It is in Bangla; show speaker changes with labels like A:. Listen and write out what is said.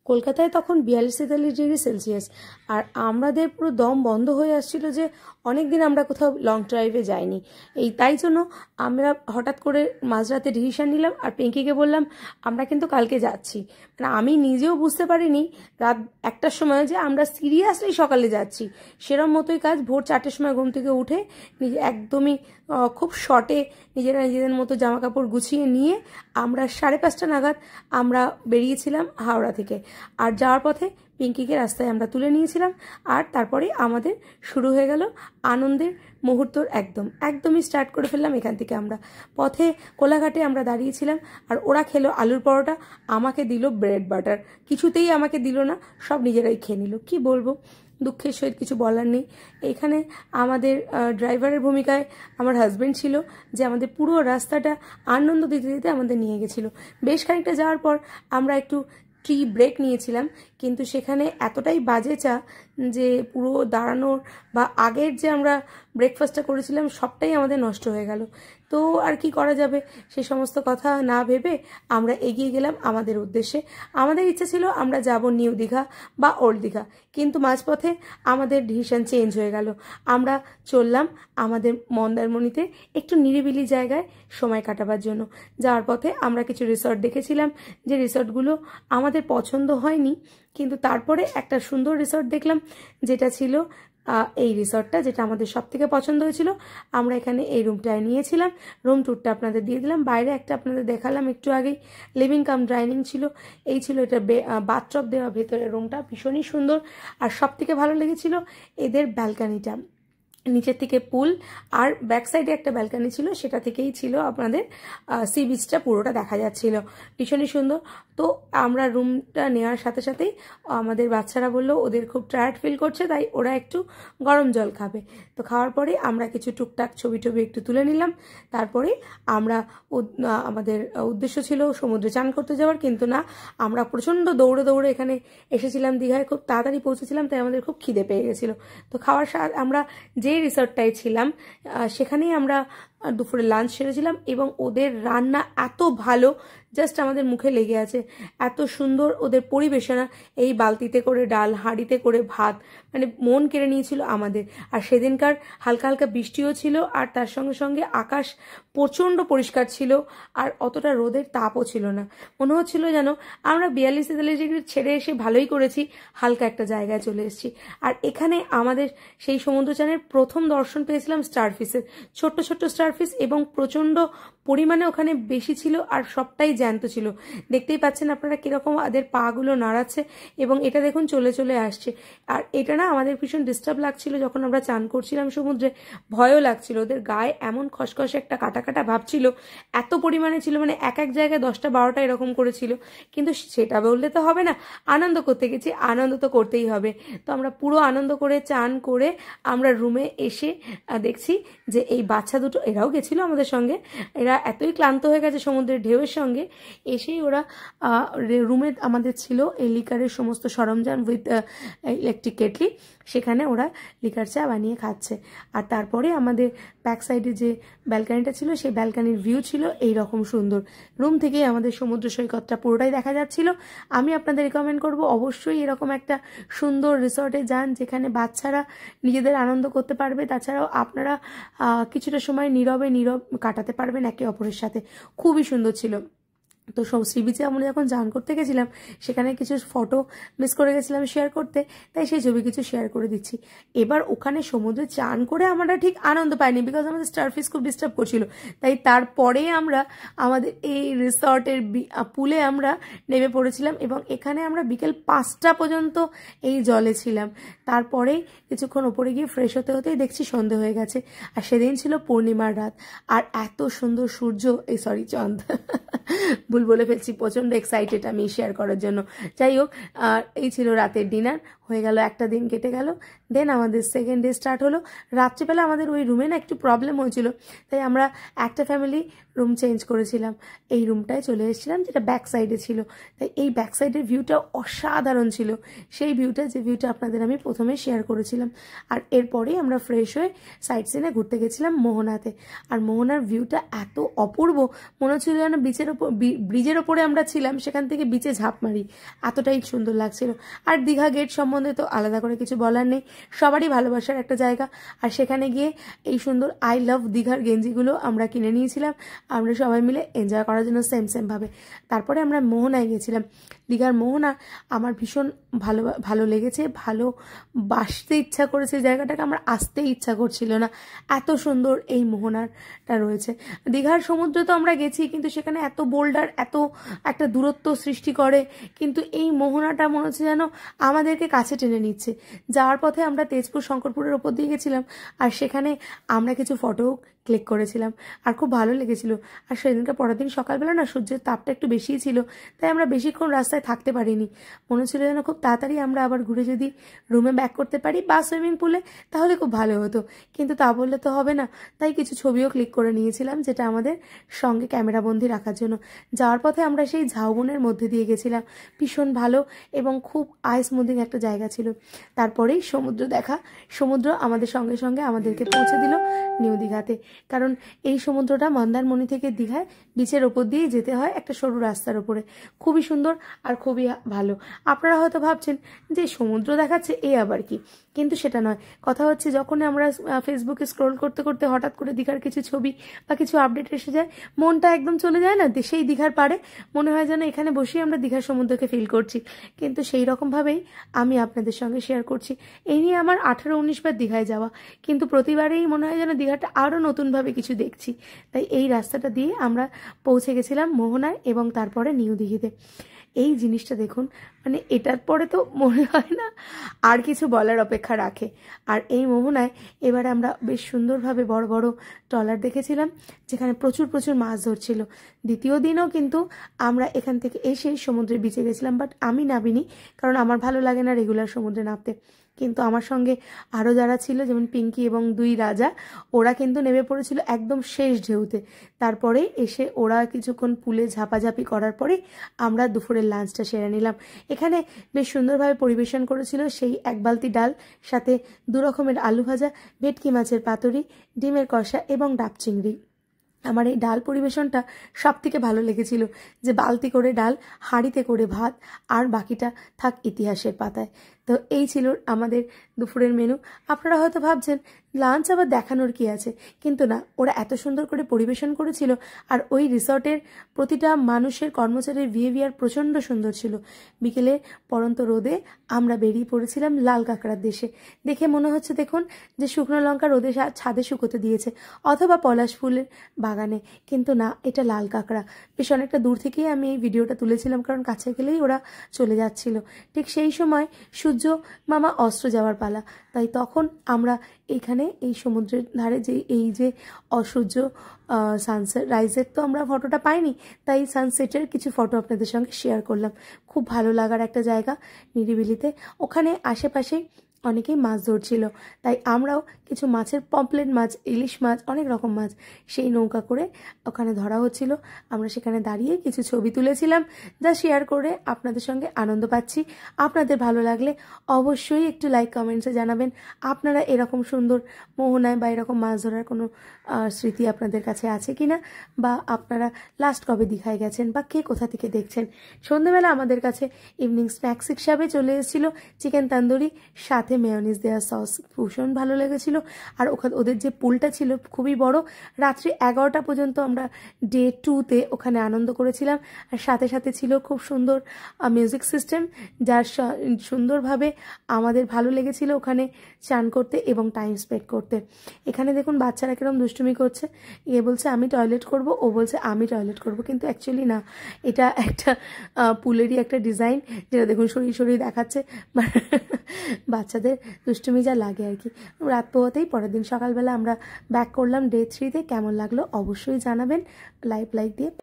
A: কলকাতায় তখন 42-43 ডিগ্রি সেলসিয়াস। আর আমাদের পুরো দম বন্ধ হয়ে আসছিল যে অনেক দিন আমরা কোথাও লং ড্রাইভে যাইনি। তাই জন্য আমরা হঠাৎ করে মাঝরাতে ডিসিশন নিলাম আর পিঙ্কিকে বললাম আমরা কিন্তু কালকে যাচ্ছি। মানে আমি নিজেও বুঝতে পারিনি রাত 1টার সময় যে আমরা সিরিয়াসলি সকালে যাচ্ছি। সেরম মতোই কাজ। ভোর 4টের সময় ঘুম থেকে উঠে একদমই খুব শর্টে নিজেদের মতো জামা কাপড় গুছিয়ে নিয়ে আমরা 5:30 নাগাদ আমরা বেরিয়েছিলাম হাওড়া থেকে। আর যাওয়ার পথে পিঙ্কিকে রাস্তায় আমরা তুলে নিয়েছিলাম। আর তারপরে আমাদের শুরু হয়ে গেল আনন্দের মুহূর্ত। একদমই স্টার্ট করে ফেললাম এখান থেকে। আমরা পথে কোলাঘাটে আমরা দাঁড়িয়েছিলাম আর ওরা খেলো আলুর পরোটা, আমাকে দিল ব্রেড বাটার। কিছুতেই আমাকে দিল না, সব নিজেরাই খেয়ে নিল। কি বলবো, দুঃখের সহিত কিছু বলার নেই। এখানে আমাদের ড্রাইভারের ভূমিকায় আমার হাজব্যান্ড ছিল, যে আমাদের পুরো রাস্তাটা আনন্দ দিতে দিতে আমাদের নিয়ে গেছিলো। বেশ খানিকটা যাওয়ার পর আমরা একটু টি ব্রেক নিয়েছিলাম, কিন্তু সেখানে এতটাই বাজে চা যে পুরো দাঁড়ানোর বা আগের যে আমরা ব্রেকফাস্টটা করেছিলাম সবটাই আমাদের নষ্ট হয়ে গেল। তো আর কি করা যাবে, সে সমস্ত কথা না ভেবে আমরা এগিয়ে গেলাম আমাদের উদ্দেশ্যে। আমাদের ইচ্ছা ছিল আমরা যাব নিউ দীঘা বা ওল্ড দীঘা, কিন্তু মাঝপথে আমাদের ডিসিশন চেঞ্জ হয়ে গেল। আমরা চললাম আমাদের মন্দারমণিতে একটু নিরিবিলি জায়গায় সময় কাটাবার জন্য। যাওয়ার পথে আমরা কিছু রিসর্ট দেখেছিলাম, যে রিসর্টগুলো আমাদের পছন্দ হয়নি, কিন্তু তারপরে একটা সুন্দর রিসর্ট দেখলাম, যেটা ছিল এই রিসর্টটা, যেটা আমাদের সব থেকে পছন্দ হয়েছিল। আমরা এখানে এই রুমটায় নিয়েছিলাম। রুম ট্যুরটা আপনাদের দিয়ে দিলাম। বাইরে একটা আপনাদের দেখালাম একটু আগেই, লিভিং কাম ডাইনিং ছিল। এই ছিল এটা বাথটব দেওয়া ভেতরে রুমটা, ভীষণই সুন্দর। আর সব থেকে ভালো লেগেছিল এদের ব্যালকানিটা, নিচের থেকে পুল আর ব্যাক সাইডে একটা ব্যালকানি ছিল, সেটা থেকেই ছিল আপনাদের সি বিচটা পুরোটা দেখা যাচ্ছিল, ভীষণই সুন্দর। তো আমরা রুমটা নেওয়ার সাথে সাথেই আমাদের বাচ্চারা বললো ওদের খুব টায়ার্ড ফিল করছে, তাই ওরা একটু গরম জল খাবে। তো খাওয়ার পরে আমরা কিছু টুকটাক ছবি একটু তুলে নিলাম। তারপরে আমরা আমাদের উদ্দেশ্য ছিল সমুদ্রে চান করতে যাওয়ার, কিন্তু না, আমরা প্রচণ্ড দৌড়ে এখানে এসেছিলাম দীঘায়, খুব তাড়াতাড়ি পৌঁছেছিলাম, তাই আমাদের খুব খিদে পেয়ে গেছিলো। তো খাওয়ার আমরা যে রিসর্টটায় ছিলাম সেখানেই আমরা দুপুরে লাঞ্চ সেরেছিলাম, এবং ওদের রান্না এত ভালো, জাস্ট আমাদের মুখে লেগে আছে। এত সুন্দর ওদের পরিবেশনা, এই বালতিতে করে ডাল, হাঁড়িতে করে ভাত, মানে মন কেড়ে নিয়েছিল আমাদের। আর সেদিনকার হালকা হালকা বৃষ্টিও ছিল, আর তার সঙ্গে সঙ্গে আকাশ প্রচণ্ড পরিষ্কার ছিল, আর অতটা রোদের তাপও ছিল না। মনে হচ্ছিল যেন আমরা 42-43 ডিগ্রি ছেড়ে এসে ভালোই করেছি, হালকা একটা জায়গায় চলে এসেছি। আর এখানে আমাদের সেই সমুদ্রচানের প্রথম দর্শন পেয়েছিলাম স্টারফিশের, ছোট্ট স্টারফিশ, এবং প্রচণ্ড পরিমাণে ওখানে বেশি ছিল, আর সবটাই জ্যান্ত ছিল। দেখতেই পাচ্ছেন আপনারা কিরকম ওদের পাগুলো নাড়াচ্ছে, এবং এটা দেখুন চলে আসছে। আর এটা না আমাদের ভীষণ ডিস্টার্ব লাগছিল যখন আমরা চান করছিলাম সমুদ্রে, ভয়ও লাগছিল। ওদের গায়ে এমন খসখসে একটা কাটা ভাব ছিল, এত পরিমাণে ছিল, মানে এক জায়গায় 10টা-12টা এরকম করেছিল। কিন্তু সেটা বললে তো হবে না, আনন্দ করতে গেছি, আনন্দ তো করতেই হবে। তো আমরা পুরো আনন্দ করে চান করে আমরা রুমে এসে দেখছি যে এই বাচ্চা দুটো, এরাও গেছিল আমাদের সঙ্গে, এরা এতই ক্লান্ত হয়ে গেছে সমুদ্রের ঢেউয়ের সঙ্গে। এসেই ওরা রুমে আমাদের ছিল এই লিকারের সমস্ত সরঞ্জাম উইথ ইলেকট্রিক কেটলি, সেখানে ওরা লিকার চা বানিয়ে খাচ্ছে। আর তারপরে আমাদের ব্যাক সাইডে যে ব্যালকানিটা ছিল, সেই ব্যালকানির ভিউ ছিল এই রকম সুন্দর। রুম থেকেই আমাদের সমুদ্র সৈকতটা পুরোটাই দেখা যাচ্ছিল। আমি আপনাদের রিকমেন্ড করব অবশ্যই এরকম একটা সুন্দর রিসর্টে যান, যেখানে বাচ্চারা নিজেদের আনন্দ করতে পারবে, তাছাড়াও আপনারা কিছুটা সময় নীরব কাটাতে পারবেন একে অপরের সাথে। খুবই সুন্দর ছিল। তো সি বিচে আমরা যখন চান করতে গেছিলাম, সেখানে কিছু ফটো মিস করে গেছিলাম শেয়ার করতে, তাই সেই ছবি কিছু শেয়ার করে দিচ্ছি। এবার ওখানে সমুদ্রে চান করে আমরা ঠিক আনন্দ পাইনি, বিকজ আমাদের স্টারফিশ খুব ডিস্টার্ব করছিল। তাই তারপরে আমরা আমাদের এই রিসর্টের পুলে আমরা নেমে পড়েছিলাম, এবং এখানে আমরা বিকেল 5টা পর্যন্ত এই জলে ছিলাম। তারপরে কিছুক্ষণ ওপরে গিয়ে ফ্রেশ হতেই দেখছি সন্ধে হয়ে গেছে। আর সেদিন ছিল পূর্ণিমার রাত, আর এত সুন্দর সূর্য, চাঁদ, বলে ফেলছি, প্রচণ্ড এক্সাইটেড আমি শেয়ার করার জন্য। যাই হোক, এই ছিল রাতের ডিনার। হয়ে গেল, একটা দিন কেটে গেল। দেন আমাদের সেকেন্ড ডে স্টার্ট হলো। রাত্রিবেলা আমাদের ওই রুমে না একটু প্রবলেম হয়েছিল, তাই আমরা একটা ফ্যামিলি রুম চেঞ্জ করেছিলাম, এই রুমটায় চলে এসেছিলাম যেটা ব্যাক সাইডে ছিল। তাই এই ব্যাক সাইডের ভিউটা অসাধারণ ছিল, সেই ভিউটা যে ভিউটা আপনাদের আমি প্রথমে শেয়ার করেছিলাম। আর এরপরেই আমরা ফ্রেশ হয়ে সাইট সিনে ঘুরতে গেছিলাম মোহনাতে। আর মোহনার ভিউটা এত অপূর্ব, মনে হচ্ছিল যেন ব্রিজের ওপরে আমরা ছিলাম, সেখান থেকে বিচে ঝাঁপ মারি, এতটাই সুন্দর লাগছিল। আর দীঘা গেট সম্বন্ধে তো আলাদা করে কিছু বলার নেই, সবারই ভালোবাসার একটা জায়গা। আর সেখানে গিয়ে এই সুন্দর আই লাভ দীঘার গেঞ্জিগুলো আমরা কিনে নিয়েছিলাম, আমরা সবাই মিলে এনজয় করার জন্য সেমভাবে। তারপরে আমরা মোহনায় গেছিলাম। দীঘার মোহনা আমার ভীষণ ভালো লেগেছে, বাসতে ইচ্ছা করেছে, জায়গাটাকে আমার আসতেই ইচ্ছা করছিল না, এত সুন্দর এই মোহনাটা রয়েছে। দীঘার সমুদ্র তো আমরা গেছি, কিন্তু সেখানে এত বোল্ডার, এত একটা দূরত্ব সৃষ্টি করে, কিন্তু এই মোহনাটা মনে হচ্ছে যেন আমাদেরকে কাছে টেনে নিচ্ছে। যাওয়ার পথে আমরা তেজপুর শঙ্করপুরের ওপর দিয়ে গেছিলাম, আর সেখানে আমরা কিছু ফটো ক্লিক করেছিলাম, আর খুব ভালো লেগেছিল। আর সেদিনকে পরের দিন সকালবেলা না সূর্যের তাপটা একটু বেশিই ছিল, তাই আমরা বেশিক্ষণ রাস্তায় থাকতে পারিনি। মনে হচ্ছিল যেন খুব তাড়াতাড়ি আমরা আবার ঘুরে যদি রুমে ব্যাক করতে পারি বা সুইমিং পুলে, তাহলে খুব ভালো হতো। কিন্তু তা বললে তো হবে না, তাই কিছু ছবিও ক্লিক করে নিয়েছিলাম, যেটা আমাদের সঙ্গে ক্যামেরাবন্দি রাখার জন্য। যাওয়ার পথে আমরা সেই ঝাউবনের মধ্যে দিয়ে গেছিলাম, ভীষণ ভালো এবং খুব আই স্মুদিং একটা জায়গা ছিল। তারপরেই সমুদ্র দেখা, সমুদ্র আমাদের সঙ্গে সঙ্গে আমাদেরকে পৌঁছে দিল নিউ দীঘাতে। কারণ এই সমুদ্রটা মন্দারমণি থেকে দীঘায় বিচের ওপর দিয়ে যেতে হয় একটা সরু রাস্তার ওপরে, খুবই সুন্দর আর খুবই ভালো। আপনারা হয়তো ভাবছেন যে সমুদ্র দেখাচ্ছে এ আবার কি, কিন্তু সেটা নয়। কথা হচ্ছে যখন আমরা ফেসবুকে স্ক্রোল করতে করতে হঠাৎ করে দীঘার কিছু ছবি বা কিছু আপডেট এসে যায়, মনটা একদম চলে যায় না সেই দীঘার পাড়ে, মনে হয় যেন এখানে বসেই আমরা দীঘার সমুদ্রকে ফিল করছি। কিন্তু সেই রকমভাবেই আমি আপনাদের সঙ্গে শেয়ার করছি। এই নিয়ে আমার 18-19 বার দীঘায় যাওয়া, কিন্তু প্রতিবারেই মনে হয় যেন দীঘাটা আরও নতুনভাবে কিছু দেখছি। তাই এই রাস্তাটা দিয়ে আমরা পৌঁছে গেছিলাম মোহনায় এবং তারপরে নিউ দীঘিতে। এই জিনিসটা দেখুন, মানে এটার পরে তো মনে হয় না আর কিছু বলার অপেক্ষা রাখে। আর এই মোহনায় এবারে আমরা বেশ সুন্দরভাবে বড় বড় ট্রলার দেখেছিলাম, যেখানে প্রচুর মাছ ধরছিল। দ্বিতীয় দিনও কিন্তু আমরা এখান থেকে এসে সমুদ্রের বিচে গেছিলাম, বাট আমি নামিনি, কারণ আমার ভালো লাগে না রেগুলার সমুদ্রে নামতে। কিন্তু আমার সঙ্গে আরও যারা ছিল, যেমন পিঙ্কি এবং 2 রাজা, ওরা কিন্তু নেমে পড়েছিল একদম শেষ ঢেউতে। তারপরে এসে ওরা কিছুক্ষণ পুলে ঝাপাঝাপি করার পরে আমরা দুপুরের লাঞ্চটা সেরে নিলাম। এখানে বেশ সুন্দরভাবে পরিবেশন করেছিল সেই 1 বালতি ডাল, সাথে 2 রকমের আলু ভাজা, ভেটকি মাছের পাতুরি, ডিমের কষা এবং ডাব চিংড়ি। আমার এই ডাল পরিবেশনটা সব থেকে ভালো লেগেছিল, যে বালতি করে ডাল, হাঁড়িতে করে ভাত, আর বাকিটা থাক ইতিহাসের পাতায়। তো এই ছিল আমাদের দুপুরের মেনু। আপনারা হয়তো ভাবছেন লাঞ্চ আবার দেখানোর কি আছে, কিন্তু না, ওরা এত সুন্দর করে পরিবেশন করেছিল। আর ওই রিসর্টের প্রতিটা মানুষের, কর্মচারীর বিহেভিয়ার প্রচণ্ড সুন্দর ছিল। বিকেলে পড়ন্ত রোদে আমরা বেরিয়ে পড়েছিলাম লাল কাঁকড়ার দেশে। দেখে মনে হচ্ছে দেখুন যে শুকনো লঙ্কা রোদে ছাদে শুকোতে দিয়েছে, অথবা পলাশ ফুলের বাগানে, কিন্তু না, এটা লাল কাঁকড়া। বেশ অনেকটা দূর থেকেই আমি এই ভিডিওটা তুলেছিলাম, কারণ কাছে গেলেই ওরা চলে যাচ্ছিল। ঠিক সেই সময় সূর্য মামা অস্ত যাওয়ার পালা, তাই তখন আমরা এইখানে এই সমুদ্রের ধারে যে অসূর্য সানসেট রাইজের তো আমরা ফটোটা পাইনি, তাই সানসেটের কিছু ফটো আপনাদের সঙ্গে শেয়ার করলাম। খুব ভালো লাগার একটা জায়গা, নিরিবিলিতে। ওখানে আশেপাশে অনেকেই মাছ ধরছিল, তাই আমরাও কিছু মাছের, পমপ্লেট মাছ, ইলিশ মাছ, অনেক রকম মাছ সেই নৌকা করে ওখানে ধরা হচ্ছিল। আমরা সেখানে দাঁড়িয়ে কিছু ছবি তুলেছিলাম, যা শেয়ার করে আপনাদের সঙ্গে আনন্দ পাচ্ছি। আপনাদের ভালো লাগলে অবশ্যই একটু লাইক কমেন্টসে জানাবেন আপনারা এরকম সুন্দর মোহনায় বা এরকম মাছ ধরার কোনো স্মৃতি আপনাদের কাছে আছে কিনা, বা আপনারা লাস্ট কবে দীঘায় গেছেন, বা কে কোথা থেকে দেখছেন। সন্ধ্যেবেলা আমাদের কাছে ইভিনিং স্ন্যাক্স হিসাবে চলে এসেছিল চিকেন তান্দুরি, সাথে মেয়োনিজ দেওয়া সস, ভীষণ ভালো লেগেছিল। আর ওদের যে পুলটা ছিল খুবই বড়, রাত্রি 11টা পর্যন্ত আমরা ডে 2তে ওখানে আনন্দ করেছিলাম। আর সাথে সাথে ছিল খুব সুন্দর মিউজিক সিস্টেম, যার সুন্দরভাবে আমাদের ভালো লেগেছিল ওখানে চান করতে এবং টাইম স্পেন্ড করতে। এখানে দেখুন বাচ্চারা কিরকম দুষ্টুমি করছে, এ বলছে আমি টয়লেট করব, ও বলছে আমি টয়লেট করব, কিন্তু অ্যাকচুয়ালি না, এটা একটা পুলেরই একটা ডিজাইন, যেটা দেখুন সরিয়ে দেখাচ্ছে। বাচ্চাদের দুষ্টুমি যা লাগে আর কি। রাত পোহাতেই পরের দিন সকালবেলা আমরা ব্যাক করলাম ডে 3তে। কেমন লাগলো অবশ্যই জানাবেন লাইক দিয়ে।